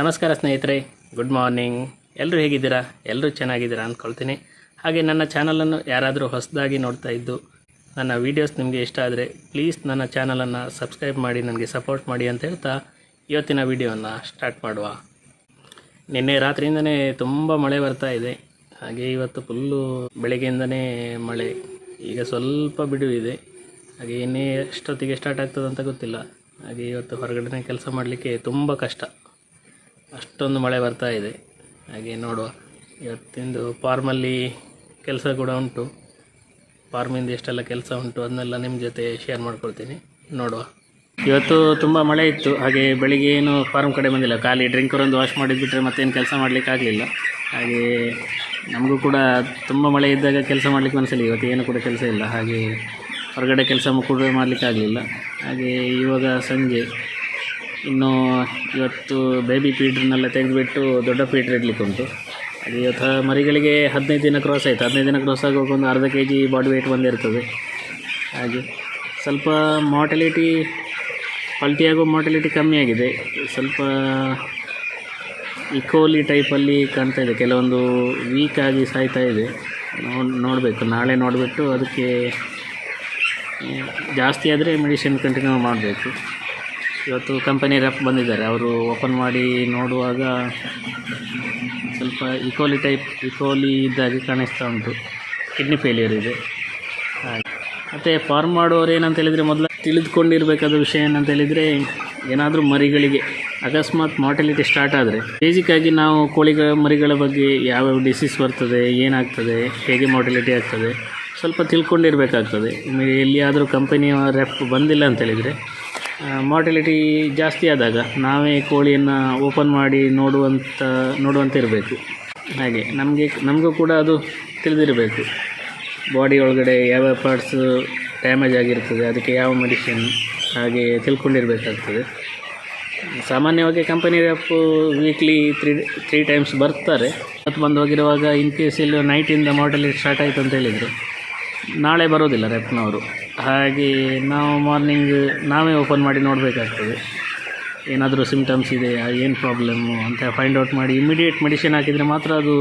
ನಮಸ್ಕಾರ ಸ್ನೇಹಿತರೆ, good morning. ಎಲ್ಲರೂ ಹೇಗಿದ್ದೀರಾ? ಎಲ್ಲರೂ ಚೆನ್ನಾಗಿದ್ದೀರಾ ಅಂದ್ಕೊಳ್ತೀನಿ. ಹಾಗೆ ನನ್ನ ಚಾನಲನ್ನು ಯಾರಾದರೂ ಹೊಸದಾಗಿ ನೋಡ್ತಾ ಇದ್ದು ನನ್ನ ವೀಡಿಯೋಸ್ ನಿಮಗೆ ಇಷ್ಟ ಆದರೆ ಪ್ಲೀಸ್ ನನ್ನ ಚಾನಲನ್ನು ಸಬ್ಸ್ಕ್ರೈಬ್ ಮಾಡಿ ನನಗೆ ಸಪೋರ್ಟ್ ಮಾಡಿ ಅಂತ ಹೇಳ್ತಾ ಇವತ್ತಿನ ವೀಡಿಯೋವನ್ನು ಸ್ಟಾರ್ಟ್ ಮಾಡುವ. ನಿನ್ನೆ ರಾತ್ರಿಯಿಂದನೇ ತುಂಬ ಮಳೆ ಬರ್ತಾ ಇದೆ. ಹಾಗೆ ಇವತ್ತು ಫುಲ್ಲು ಬೆಳಗ್ಗೆಯಿಂದನೇ ಮಳೆ, ಈಗ ಸ್ವಲ್ಪ ಬಿಡುವಿದೆ. ಹಾಗೆ ಇನ್ನೇ ಎಷ್ಟೊತ್ತಿಗೆ ಸ್ಟಾರ್ಟ್ ಆಗ್ತದೆ ಅಂತ ಗೊತ್ತಿಲ್ಲ. ಹಾಗೆ ಇವತ್ತು ಹೊರಗಡೆ ಕೆಲಸ ಮಾಡಲಿಕ್ಕೆ ತುಂಬ ಕಷ್ಟ, ಅಷ್ಟೊಂದು ಮಳೆ ಬರ್ತಾ ಇದೆ. ಹಾಗೆ ನೋಡುವ, ಇವತ್ತಿಂದು ಫಾರ್ಮಲ್ಲಿ ಕೆಲಸ ಕೂಡ ಉಂಟು. ಫಾರ್ಮಿಂದ ಎಷ್ಟೆಲ್ಲ ಕೆಲಸ ಉಂಟು ಅದನ್ನೆಲ್ಲ ನಿಮ್ಮ ಜೊತೆ ಶೇರ್ ಮಾಡ್ಕೊಳ್ತೀನಿ. ನೋಡುವ. ಇವತ್ತು ತುಂಬ ಮಳೆ ಇತ್ತು. ಹಾಗೆ ಬೆಳಿಗ್ಗೆ ಏನು ಫಾರ್ಮ್ ಕಡೆ ಬಂದಿಲ್ಲ, ಖಾಲಿ ಡ್ರಿಂಕರ್ ಒಂದು ವಾಶ್ ಮಾಡಿದ್ಬಿಟ್ರೆ ಮತ್ತೇನು ಕೆಲಸ ಮಾಡಲಿಕ್ಕೆ ಆಗಲಿಲ್ಲ. ಹಾಗೆ ನಮಗೂ ಕೂಡ ತುಂಬ ಮಳೆ ಇದ್ದಾಗ ಕೆಲಸ ಮಾಡಲಿಕ್ಕೆ ಮನಸ್ಸಿಲ್ಲ. ಇವತ್ತು ಏನು ಕೂಡ ಕೆಲಸ ಇಲ್ಲ. ಹಾಗೆ ಹೊರಗಡೆ ಕೆಲಸ ಕೂಡ ಮಾಡಲಿಕ್ಕೆ ಆಗಲಿಲ್ಲ. ಹಾಗೆ ಇವಾಗ ಸಂಜೆ ಇನ್ನು ಇವತ್ತು ಬೇಬಿ ಫೀಡ್ರನ್ನೆಲ್ಲ ತೆಗೆದುಬಿಟ್ಟು ದೊಡ್ಡ ಫೀಡ್ರ್ ಇಡಲಿಕ್ಕೆ ಉಂಟು. ಅದು ಇವತ್ತು ಮರಿಗಳಿಗೆ 15 ದಿನ ಕ್ರಾಸ್ ಆಯಿತು. 15 ದಿನ ಕ್ರಾಸ್ ಆಗುವಾಗ ಒಂದು ಅರ್ಧ kg ಬಾಡಿ ವೆಯ್ಟ್ ಬಂದಿರ್ತದೆ. ಹಾಗೆ ಸ್ವಲ್ಪ ಮಾರ್ಟಲಿಟಿ, ಪಲ್ಟಿಯಾಗೋ ಮಾರ್ಟಲಿಟಿ ಕಮ್ಮಿ ಆಗಿದೆ. ಸ್ವಲ್ಪ ಇಕೋಲಿ ಟೈಪಲ್ಲಿ ಕಾಣ್ತಾ ಇದೆ. ಕೆಲವೊಂದು ವೀಕ್ ಆಗಿ ಸಾಯ್ತಾ ಇದೆ. ನೋಡಬೇಕು, ನಾಳೆ ನೋಡಿಬಿಟ್ಟು ಅದಕ್ಕೆ ಜಾಸ್ತಿ ಆದರೆ ಮೆಡಿಸಿನ್ ಕಂಟಿನ್ಯೂ ಮಾಡಬೇಕು. ಇವತ್ತು ಕಂಪನಿ ರೆಪ್ ಬಂದಿದ್ದಾರೆ. ಅವರು ಓಪನ್ ಮಾಡಿ ನೋಡುವಾಗ ಸ್ವಲ್ಪ ಇಕೋಲಿ ಇದ್ದಾಗೆ ಕಾಣಿಸ್ತಾ ಉಂಟು. ಕಿಡ್ನಿ ಫೇಲ್ಯೂರ್ ಇದೆ. ಹಾಗೆ ಮತ್ತು ಫಾರ್ಮ್ ಮಾಡುವವರು ಏನಂತ ಹೇಳಿದರೆ ಮೊದಲು ತಿಳಿದುಕೊಂಡಿರಬೇಕಾದ ವಿಷಯ ಏನಂತ ಹೇಳಿದರೆ, ಏನಾದರೂ ಮರಿಗಳಿಗೆ ಅಕಸ್ಮಾತ್ ಮಾರ್ಟಲಿಟಿ ಸ್ಟಾರ್ಟ್ ಆದರೆ ಬೇಸಿಕ್ಕಾಗಿ ನಾವು ಮರಿಗಳ ಬಗ್ಗೆ ಯಾವ್ಯಾವ ಡಿಸೀಸ್ ಬರ್ತದೆ, ಏನಾಗ್ತದೆ, ಹೇಗೆ ಮಾರ್ಟಲಿಟಿ ಆಗ್ತದೆ ಸ್ವಲ್ಪ ತಿಳ್ಕೊಂಡಿರಬೇಕಾಗ್ತದೆ. ಎಲ್ಲಿಯಾದರೂ ಕಂಪನಿಯ ರೆಪ್ ಬಂದಿಲ್ಲ ಅಂತ ಹೇಳಿದರೆ, ಮಾರ್ಟಲಿಟಿ ಜಾಸ್ತಿ ಆದಾಗ ನಾವೇ ಕೋಳಿಯನ್ನು ಓಪನ್ ಮಾಡಿ ನೋಡುವಂತೆ ಇರಬೇಕು. ಹಾಗೆ ನಮಗೂ ಕೂಡ ಅದು ತಿಳಿದಿರಬೇಕು. ಬಾಡಿ ಒಳಗಡೆ ಯಾವ್ಯಾವ ಪಾರ್ಟ್ಸ್ ಡ್ಯಾಮೇಜ್ ಆಗಿರ್ತದೆ, ಅದಕ್ಕೆ ಯಾವ ಮೆಡಿಸಿನ್, ಹಾಗೆ ತಿಳ್ಕೊಂಡಿರಬೇಕಾಗ್ತದೆ. ಸಾಮಾನ್ಯವಾಗಿ ಕಂಪನಿ ರೆಪ್ ವೀಕ್ಲಿ 3 ಟೈಮ್ಸ್ ಬರ್ತಾರೆ. ಮತ್ತು ಬಂದು ಹೋಗಿರುವಾಗ ಇನ್ ಕೇಸ್ ಇಲ್ಲಿ ನೈಟಿಂದ ಮಾರ್ಟಲಿಟಿ ಸ್ಟಾರ್ಟ್ ಆಯಿತು ಅಂತ ಹೇಳಿದರು, ನಾಳೆ ಬರೋದಿಲ್ಲ ರೆಪ್ನವರು. ಹಾಗೆ ನಾವು ಮಾರ್ನಿಂಗ್ ನಾವೇ ಓಪನ್ ಮಾಡಿ ನೋಡಬೇಕಾಗ್ತದೆ. ಏನಾದರೂ ಸಿಮ್ಟಮ್ಸ್ ಇದೆಯಾ, ಏನು ಪ್ರಾಬ್ಲಮ್ಮು ಅಂತ ಫೈಂಡ್ ಔಟ್ ಮಾಡಿ ಇಮಿಡಿಯೇಟ್ ಮೆಡಿಸಿನ್ ಹಾಕಿದರೆ ಮಾತ್ರ ಅದು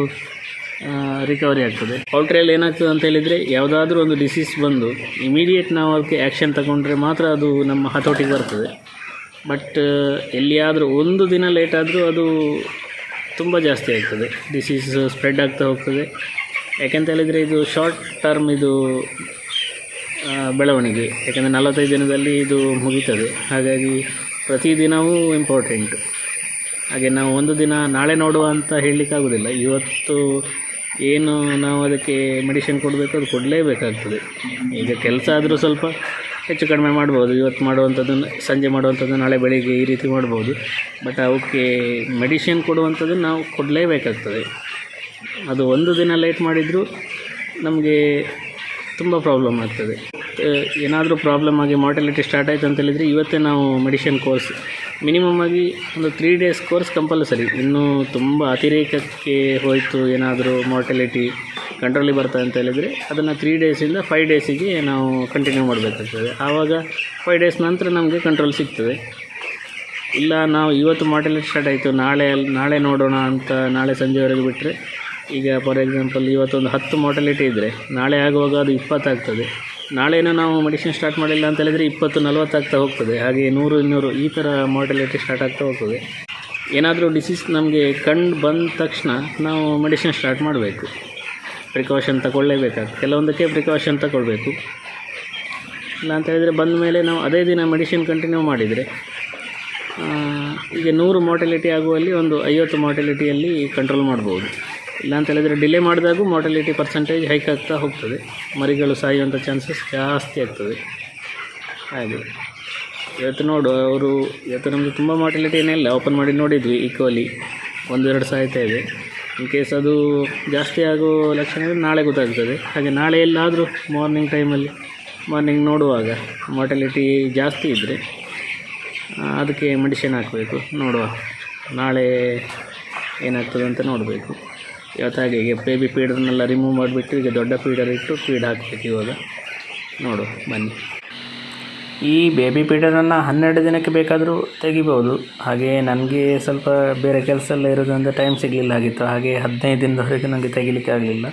ರಿಕವರಿ ಆಗ್ತದೆ. ಪೌಲ್ಟ್ರಿಯಲ್ಲಿ ಏನಾಗ್ತದೆ ಅಂತ ಹೇಳಿದರೆ, ಯಾವುದಾದ್ರೂ ಒಂದು ಡಿಸೀಸ್ ಬಂದು ಇಮಿಡಿಯೇಟ್ ನಾವು ಅದಕ್ಕೆ ಆ್ಯಕ್ಷನ್ ತಗೊಂಡ್ರೆ ಮಾತ್ರ ಅದು ನಮ್ಮ ಹತೋಟಿಗೆ ಬರ್ತದೆ. ಬಟ್ ಎಲ್ಲಿಯಾದರೂ ಒಂದು ದಿನ ಲೇಟ್ ಆದರೂ ಅದು ತುಂಬ ಜಾಸ್ತಿ ಆಗ್ತದೆ, ಡಿಸೀಸ್ ಸ್ಪ್ರೆಡ್ ಆಗ್ತಾ ಹೋಗ್ತದೆ. ಯಾಕೆಂತ ಹೇಳಿದರೆ ಇದು ಶಾರ್ಟ್ ಟರ್ಮ್ ಇದು ಬೆಳವಣಿಗೆ. ಯಾಕೆಂದರೆ 45 ದಿನದಲ್ಲಿ ಇದು ಮುಗೀತದೆ. ಹಾಗಾಗಿ ಪ್ರತಿದಿನವೂ ಇಂಪಾರ್ಟೆಂಟು. ಹಾಗೆ ನಾವು ಒಂದು ದಿನ ನಾಳೆ ನೋಡುವ ಅಂತ ಹೇಳಲಿಕ್ಕಾಗೋದಿಲ್ಲ. ಇವತ್ತು ಏನು ನಾವು ಅದಕ್ಕೆ ಮೆಡಿಸಿನ್ ಕೊಡಬೇಕು ಅದು ಕೊಡಲೇಬೇಕಾಗ್ತದೆ. ಈಗ ಕೆಲಸ ಆದರೂ ಸ್ವಲ್ಪ ಹೆಚ್ಚು ಕಡಿಮೆ ಮಾಡ್ಬೋದು. ಇವತ್ತು ಮಾಡುವಂಥದ್ದನ್ನು ಸಂಜೆ ಮಾಡುವಂಥದ್ದು ನಾಳೆ ಬೆಳಿಗ್ಗೆ ಈ ರೀತಿ ಮಾಡ್ಬೋದು. ಬಟ್ ಅವಕ್ಕೆ ಮೆಡಿಸಿನ್ ಕೊಡುವಂಥದ್ದನ್ನು ನಾವು ಕೊಡಲೇಬೇಕಾಗ್ತದೆ. ಅದು ಒಂದು ದಿನ ಲೇಟ್ ಮಾಡಿದರೂ ನಮಗೆ ತುಂಬ ಪ್ರಾಬ್ಲಮ್ ಆಗ್ತದೆ. ಏನಾದರೂ ಪ್ರಾಬ್ಲಮ್ ಆಗಿ ಮಾರ್ಟಲಿಟಿ ಸ್ಟಾರ್ಟ್ ಆಯಿತು ಅಂತ ಹೇಳಿದರೆ ಇವತ್ತೇ ನಾವು ಮೆಡಿಸಿನ್ ಕೋರ್ಸ್ ಮಿನಿಮಮ್ ಆಗಿ ಒಂದು 3 ಡೇಸ್ ಕೋರ್ಸ್ ಕಂಪಲ್ಸರಿ. ಇನ್ನೂ ತುಂಬ ಅತಿರೇಕಕ್ಕೆ ಹೋಯಿತು, ಏನಾದರೂ ಮಾರ್ಟಲಿಟಿ ಕಂಟ್ರೋಲಿಗೆ ಬರ್ತದೆ ಅಂತ ಹೇಳಿದರೆ ಅದನ್ನು 3 ಡೇಸಿಂದ 5 ಡೇಸಿಗೆ ನಾವು ಕಂಟಿನ್ಯೂ ಮಾಡಬೇಕಾಗ್ತದೆ. ಆವಾಗ 5 ಡೇಸ್ ನಂತರ ನಮಗೆ ಕಂಟ್ರೋಲ್ ಸಿಗ್ತದೆ. ಇಲ್ಲ ನಾವು ಇವತ್ತು ಮಾರ್ಟಲಿಟಿ ಸ್ಟಾರ್ಟ್ ಆಯಿತು, ನಾಳೆ ನೋಡೋಣ ಅಂತ ನಾಳೆ ಸಂಜೆವರೆಗೆ ಬಿಟ್ಟರೆ, ಈಗ ಫಾರ್ ಎಕ್ಸಾಂಪಲ್ ಇವತ್ತೊಂದು 10 ಮಾರ್ಟಲಿಟಿ ಇದ್ದರೆ ನಾಳೆ ಆಗುವಾಗ ಅದು 20 ಆಗ್ತದೆ. ನಾಳೆನೂ ನಾವು ಮೆಡಿಸಿನ್ ಸ್ಟಾರ್ಟ್ ಮಾಡಿಲ್ಲ ಅಂತ ಹೇಳಿದರೆ 20-40 ಆಗ್ತಾ ಹೋಗ್ತದೆ. ಹಾಗೆ 100-200 ಈ ಥರ ಮಾರ್ಟಲಿಟಿ ಸ್ಟಾರ್ಟ್ ಆಗ್ತಾ ಹೋಗ್ತದೆ. ಏನಾದರೂ ಡಿಸೀಸ್ ನಮಗೆ ಕಂಡು ಬಂದ ತಕ್ಷಣ ನಾವು ಮೆಡಿಸಿನ್ ಸ್ಟಾರ್ಟ್ ಮಾಡಬೇಕು. ಪ್ರಿಕಾಷನ್ ತಗೊಳ್ಳೇಬೇಕಾಗ್ತದೆ. ಕೆಲವೊಂದಕ್ಕೆ ಪ್ರಿಕಾಷನ್ ತಗೊಳ್ಬೇಕು. ಇಲ್ಲ ಅಂತ ಹೇಳಿದರೆ ಬಂದ ಮೇಲೆ ನಾವು ಅದೇ ದಿನ ಮೆಡಿಸಿನ್ ಕಂಟಿನ್ಯೂ ಮಾಡಿದರೆ ಈಗ 100 ಮಾರ್ಟಲಿಟಿ ಆಗುವಲ್ಲಿ ಒಂದು 50 ಮಾರ್ಟಲಿಟಿಯಲ್ಲಿ ಕಂಟ್ರೋಲ್ ಮಾಡ್ಬೋದು. ಇಲ್ಲ ಅಂತ ಹೇಳಿದರೆ ಡಿಲೇ ಮಾಡಿದಾಗೂ ಮಾರ್ಟಲಿಟಿ ಪರ್ಸೆಂಟೇಜ್ ಹೈಕ್ ಆಗ್ತಾ ಹೋಗ್ತದೆ. ಮರಿಗಳು ಸಾಯುವಂಥ ಚಾನ್ಸಸ್ ಜಾಸ್ತಿ ಆಗ್ತದೆ. ಹಾಗೆ ಇವತ್ತು ಇವತ್ತು ನಮಗೆ ತುಂಬ ಮಾರ್ಟಲಿಟಿ ಏನಿಲ್ಲ. ಓಪನ್ ಮಾಡಿ ನೋಡಿದ್ವಿ, ಈಕ್ವಲಿ 1-2 ಸಾಯ್ತಾ ಇದೆ. ಇನ್ ಕೇಸ್ ಅದು ಜಾಸ್ತಿ ಆಗೋ ಲಕ್ಷಣ ನಾಳೆ ಗೊತ್ತಾಗ್ತದೆ. ಹಾಗೆ ನಾಳೆ ಎಲ್ಲಾದರೂ ಮಾರ್ನಿಂಗ್ ನೋಡುವಾಗ ಮಾರ್ಟಲಿಟಿ ಜಾಸ್ತಿ ಇದ್ದರೆ ಅದಕ್ಕೆ ಮೆಡಿಸಿನ್ ಹಾಕಬೇಕು. ನೋಡುವ ನಾಳೆ ಏನಾಗ್ತದೆ ಅಂತ ನೋಡಬೇಕು. ಇವತ್ತು ಹಾಗೆ ಈಗ ಬೇಬಿ ಫೀಡರ್ನೆಲ್ಲ ರಿಮೂವ್ ಮಾಡಿಬಿಟ್ಟು ಈಗ ದೊಡ್ಡ ಫೀಡರ್ ಇಟ್ಟು ಫೀಡ್ ಹಾಕಬೇಕು. ಇವಾಗ ನೋಡು ಬನ್ನಿ. ಈ ಬೇಬಿ ಫೀಡರನ್ನು 12 ದಿನಕ್ಕೆ ಬೇಕಾದರೂ ತೆಗಿಬೋದು. ಹಾಗೆ ನನಗೆ ಸ್ವಲ್ಪ ಬೇರೆ ಕೆಲಸ ಎಲ್ಲ ಇರೋದ್ರಿಂದ ಟೈಮ್ ಸಿಗಲಿಲ್ಲ ಆಗಿತ್ತು. ಹಾಗೆ 15 ದಿನದವರೆಗೆ ನನಗೆ ತೆಗಿಲಿಕ್ಕೆ ಆಗಲಿಲ್ಲ.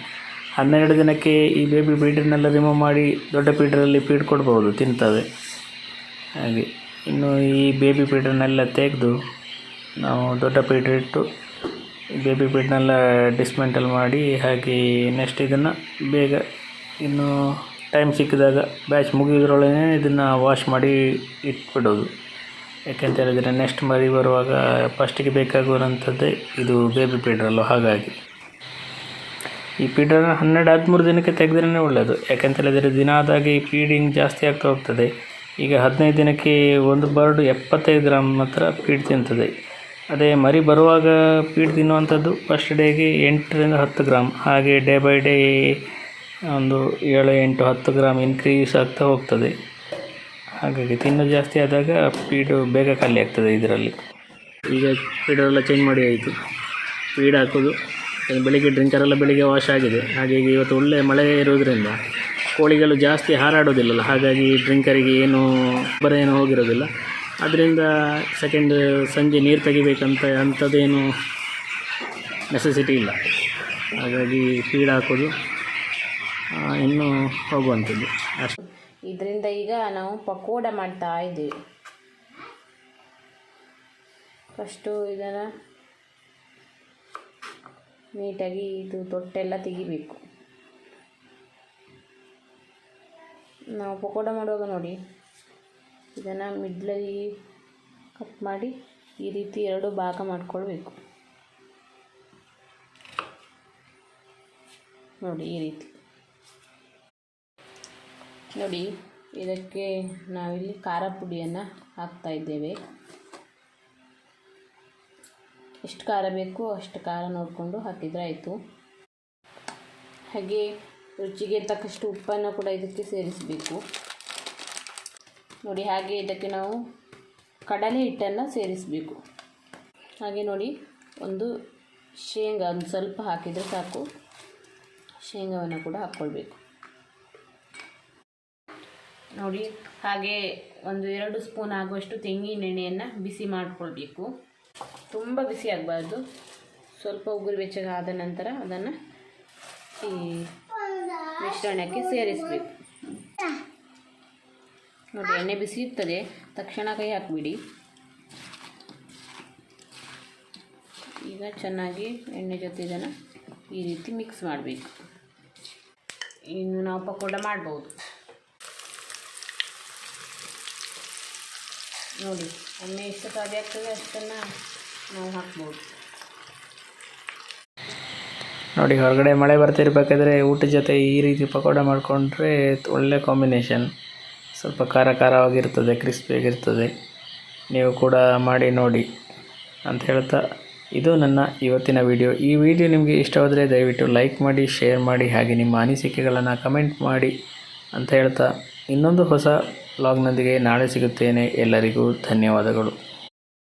12 ದಿನಕ್ಕೆ ಈ ಬೇಬಿ ಫೀಡರ್ನೆಲ್ಲ ರಿಮೂವ್ ಮಾಡಿ ದೊಡ್ಡ ಫೀಡರಲ್ಲಿ ಫೀಡ್ ಕೊಡ್ಬೋದು, ತಿಂತವೆ. ಹಾಗೆ ಇನ್ನು ಈ ಬೇಬಿ ಫೀಡರ್ನೆಲ್ಲ ತೆಗೆದು ನಾವು ದೊಡ್ಡ ಫೀಡರ್ ಇಟ್ಟು ಬೇಬಿ ಫೀಡ್ನೆಲ್ಲ ಡಿಸ್ಮೆಂಟಲ್ ಮಾಡಿ, ಹಾಗೆ ನೆಕ್ಸ್ಟ್ ಇದನ್ನು ಬೇಗ ಇನ್ನು ಟೈಮ್ ಸಿಕ್ಕಿದಾಗ ಬ್ಯಾಚ್ ಮುಗಿಯೋದ್ರೊಳಗೆ ಇದನ್ನು ವಾಶ್ ಮಾಡಿ ಇಟ್ಬಿಡೋದು. ಯಾಕೆಂತ ಹೇಳಿದರೆ ನೆಕ್ಸ್ಟ್ ಮರಿ ಬರುವಾಗ ಫಸ್ಟಿಗೆ ಬೇಕಾಗುವಂಥದ್ದೇ ಇದು ಬೇಬಿ ಫೀಡ್ರಲ್ಲು. ಹಾಗಾಗಿ ಈ ಫೀಡರನ್ನು 12-13 ದಿನಕ್ಕೆ ತೆಗೆದ್ರೇ ಒಳ್ಳೆಯದು. ಯಾಕೆಂತ ಹೇಳಿದರೆ ದಿನ ಆದಾಗೆ ಈ ಫೀಡಿಂಗ್ ಜಾಸ್ತಿ ಆಗ್ತಾ ಹೋಗ್ತದೆ. ಈಗ 15 ದಿನಕ್ಕೆ ಒಂದು ಬರ್ಡ್ 75 ಗ್ರಾಮ್ ಮಾತ್ರ ಫೀಡ್ ತಿಂತದೆ. ಅದೇ ಮರಿ ಬರುವಾಗ ಫೀಡ್ ತಿನ್ನುವಂಥದ್ದು ಫಸ್ಟ್ ಡೇಗೆ 8-10 ಗ್ರಾಮ್, ಹಾಗೆ ಡೇ ಬೈ ಡೇ ಒಂದು 7-8-10 ಗ್ರಾಮ್ ಇನ್ಕ್ರೀಸ್ ಆಗ್ತಾ ಹೋಗ್ತದೆ. ಹಾಗಾಗಿ ತಿನ್ನೋದು ಜಾಸ್ತಿ ಆದಾಗ ಫೀಡು ಬೇಗ ಖಾಲಿ ಆಗ್ತದೆ ಇದರಲ್ಲಿ. ಈಗ ಫೀಡರೆಲ್ಲ ಚೇಂಜ್ ಮಾಡಿ ಆಯಿತು. ಫೀಡ್ ಹಾಕೋದು ಬೆಳಿಗ್ಗೆ ಡ್ರಿಂಕರೆಲ್ಲ ಬೆಳಿಗ್ಗೆ ವಾಶ್ ಆಗಿದೆ. ಹಾಗಾಗಿ ಇವತ್ತು ಒಳ್ಳೆ ಮಳೆ ಇರೋದರಿಂದ ಕೋಳಿಗಳು ಜಾಸ್ತಿ ಹಾರಾಡೋದಿಲ್ಲಲ್ಲ, ಹಾಗಾಗಿ ಡ್ರಿಂಕರಿಗೆ ಏನು ಏನು ಹೋಗಿರೋದಿಲ್ಲ. ಅದರಿಂದ ಸೆಕೆಂಡ್ ಸಂಜೆ ನೀರು ತೆಗಿಬೇಕಂತ ಅಂಥದ್ದೇನು ನೆಸೆಸಿಟಿ ಇಲ್ಲ. ಹಾಗಾಗಿ ಫೀಡ್ ಹಾಕೋದು ಇನ್ನೂ ಹೋಗುವಂಥದ್ದು ಅಷ್ಟು. ಇದರಿಂದ ಈಗ ನಾವು ಪಕೋಡ ಮಾಡ್ತಾ ಇದ್ದೀವಿ. ಫಸ್ಟು ಇದನ್ನು ನೀಟಾಗಿ ಇದು ತೊಟ್ಟೆಲ್ಲ ತೆಗಿಬೇಕು. ನಾವು ಪಕೋಡ ಮಾಡುವಾಗ ನೋಡಿ, ಇದನ್ನು ಮಿಡ್ಲಲ್ಲಿ ಕಟ್ ಮಾಡಿ ಈ ರೀತಿ 2 ಭಾಗ ಮಾಡಿಕೊಳ್ಬೇಕು. ನೋಡಿ ಈ ರೀತಿ ನೋಡಿ. ಇದಕ್ಕೆ ನಾವಿಲ್ಲಿ ಖಾರ ಪುಡಿಯನ್ನು ಹಾಕ್ತಾ ಇದ್ದೇವೆ. ಎಷ್ಟು ಖಾರ ಬೇಕು ಅಷ್ಟು ಖಾರ ನೋಡಿಕೊಂಡು ಹಾಕಿದರೆ ಆಯಿತು. ಹಾಗೆ ರುಚಿಗೆ ತಕ್ಕಷ್ಟು ಉಪ್ಪನ್ನು ಕೂಡ ಇದಕ್ಕೆ ಸೇರಿಸಬೇಕು ನೋಡಿ. ಹಾಗೆ ಇದಕ್ಕೆ ನಾವು ಕಡಲೆ ಹಿಟ್ಟನ್ನು ಸೇರಿಸಬೇಕು. ಹಾಗೆ ನೋಡಿ, ಒಂದು ಶೇಂಗಾ ಒಂದು ಸ್ವಲ್ಪ ಹಾಕಿದರೆ ಸಾಕು. ಶೇಂಗಾವನ್ನು ಕೂಡ ಹಾಕ್ಕೊಳ್ಬೇಕು ನೋಡಿ. ಹಾಗೆ 1-2 ಸ್ಪೂನ್ ಆಗುವಷ್ಟು ತೆಂಗಿನೆಣ್ಣೆಯನ್ನು ಬಿಸಿ ಮಾಡಿಕೊಳ್ಬೇಕು. ತುಂಬ ಬಿಸಿ ಆಗಬಾರ್ದು. ಸ್ವಲ್ಪ ಉಗುರು ಬೆಚ್ಚಗೆ ಆದ ನಂತರ ಅದನ್ನು ಈ ಮಿಶ್ರಣಕ್ಕೆ ಸೇರಿಸಬೇಕು ನೋಡಿ. ಎಣ್ಣೆ ಬಿಸಿ ಇರ್ತದೆ, ತಕ್ಷಣ ಕೈ ಹಾಕಿಬಿಡಿ. ಈಗ ಚೆನ್ನಾಗಿ ಎಣ್ಣೆ ಜೊತೆ ಇದನ್ನು ಈ ರೀತಿ ಮಿಕ್ಸ್ ಮಾಡಬೇಕು. ಇನ್ನು ನಾವು ಪಕೋಡ ಮಾಡ್ಬೋದು ನೋಡಿ. ಎಣ್ಣೆ ಎಷ್ಟು ಖಾಲಿ ಆಗ್ತದೆ ಅಷ್ಟನ್ನು ನಾವು ಹಾಕ್ಬೋದು ನೋಡಿ. ಹೊರಗಡೆ ಮಳೆ ಬರ್ತಿರ್ಬೇಕಾದ್ರೆ ಊಟದ ಜೊತೆ ಈ ರೀತಿ ಪಕೋಡ ಮಾಡಿಕೊಂಡ್ರೆ ಒಳ್ಳೆ ಕಾಂಬಿನೇಷನ್. ಸ್ವಲ್ಪ ಖಾರ ಖಾರವಾಗಿರ್ತದೆ, ಕ್ರಿಸ್ಪಿಯಾಗಿರ್ತದೆ. ನೀವು ಕೂಡ ಮಾಡಿ ನೋಡಿ ಅಂತ ಹೇಳ್ತಾ, ಇದು ನನ್ನ ಇವತ್ತಿನ ವಿಡಿಯೋ. ಈ ವಿಡಿಯೋ ನಿಮಗೆ ಇಷ್ಟವಾದರೆ ದಯವಿಟ್ಟು ಲೈಕ್ ಮಾಡಿ, ಶೇರ್ ಮಾಡಿ, ಹಾಗೆ ನಿಮ್ಮ ಅನಿಸಿಕೆಗಳನ್ನು ಕಮೆಂಟ್ ಮಾಡಿ ಅಂತ ಹೇಳ್ತಾ, ಇನ್ನೊಂದು ಹೊಸ ವ್ಲಾಗ್ನೊಂದಿಗೆ ನಾಳೆ ಸಿಗುತ್ತೇನೆ. ಎಲ್ಲರಿಗೂ ಧನ್ಯವಾದಗಳು.